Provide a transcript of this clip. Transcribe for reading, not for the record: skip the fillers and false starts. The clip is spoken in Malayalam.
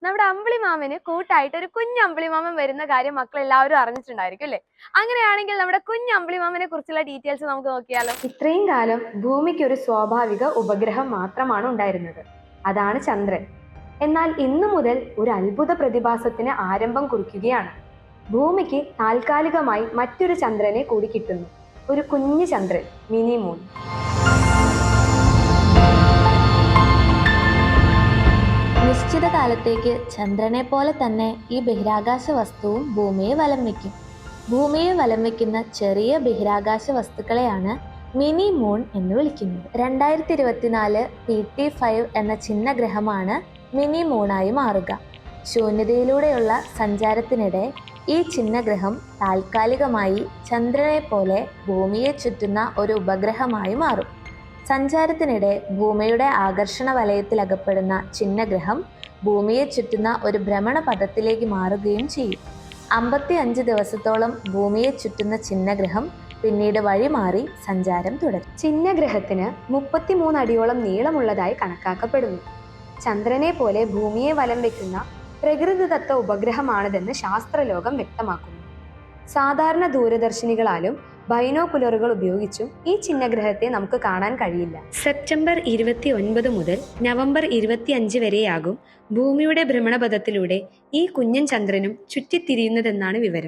നമ്മുടെ അമ്പിളിമാമന് കൂട്ടായിട്ട് ഒരു കുഞ്ഞ് അമ്പിളിമാമൻ വരുന്ന കാര്യം മക്കൾ എല്ലാവരും അറിഞ്ഞിട്ടുണ്ടായിരിക്കും അല്ലേ? അങ്ങനെയാണെങ്കിൽ നമ്മുടെ കുഞ്ഞ് അമ്പിളിമാമനെ കുറിച്ചുള്ള ഡീറ്റെയിൽസ് നമുക്ക് നോക്കിയാലോ. ഇത്രയും കാലം ഭൂമിക്ക് ഒരു സ്വാഭാവിക ഉപഗ്രഹം മാത്രമാണ് ഉണ്ടായിരുന്നത്, അതാണ് ചന്ദ്രൻ. എന്നാൽ ഇന്നു മുതൽ ഒരു അത്ഭുത പ്രതിഭാസത്തിന് ആരംഭം കുറിക്കുകയാണ്. ഭൂമിക്ക് താൽക്കാലികമായി മറ്റൊരു ചന്ദ്രനെ കൂടി കിട്ടുന്നു, ഒരു കുഞ്ഞു ചന്ദ്രൻ, മിനി മൂൺ. നിശ്ചിത കാലത്തേക്ക് ചന്ദ്രനെ പോലെ തന്നെ ഈ ബഹിരാകാശ വസ്തുവും ഭൂമിയെ വലം വയ്ക്കും. ഭൂമിയെ വലം വയ്ക്കുന്ന ചെറിയ ബഹിരാകാശ വസ്തുക്കളെയാണ് മിനി മൂൺ എന്ന് വിളിക്കുന്നത്. 2024 PT5 എന്ന ചിഹ്നഗ്രഹമാണ് മിനി മൂണായി മാറുക. ശൂന്യതയിലൂടെയുള്ള സഞ്ചാരത്തിനിടെ ഈ ചിഹ്നഗ്രഹം താൽക്കാലികമായി ചന്ദ്രനെ പോലെ ഭൂമിയെ ചുറ്റുന്ന ഒരു ഉപഗ്രഹമായി മാറും. സഞ്ചാരത്തിനിടെ ഭൂമിയുടെ ആകർഷണ വലയത്തിൽ അകപ്പെടുന്ന ചിഹ്നഗ്രഹം ഭൂമിയെ ചുറ്റുന്ന ഒരു ഭ്രമണപഥത്തിലേക്ക് മാറുകയും ചെയ്യും. 55 ദിവസത്തോളം ഭൂമിയെ ചുറ്റുന്ന ചിഹ്നഗ്രഹം പിന്നീട് വഴിമാറി സഞ്ചാരം തുടരും. ചിഹ്നഗ്രഹത്തിന് 33 അടിയോളം നീളമുള്ളതായി കണക്കാക്കപ്പെടുന്നു. ചന്ദ്രനെ പോലെ ഭൂമിയെ വലം വയ്ക്കുന്ന പ്രകൃതിദത്ത ഉപഗ്രഹമാണിതെന്ന് ശാസ്ത്രലോകം വ്യക്തമാക്കുന്നു. സാധാരണ ദൂരദർശിനികളാലും ബൈനോക്കുലറുകൾ ഉപയോഗിച്ചും ഈ ചിഹ്നഗ്രഹത്തെ നമുക്ക് കാണാൻ കഴിയില്ല. സെപ്റ്റംബർ 29 മുതൽ നവംബർ 25 വരെയാകും ഭൂമിയുടെ ഭ്രമണപഥത്തിലൂടെ ഈ കുഞ്ഞൻ ചന്ദ്രനും ചുറ്റിത്തിരിയുന്നതെന്നാണ് വിവരം.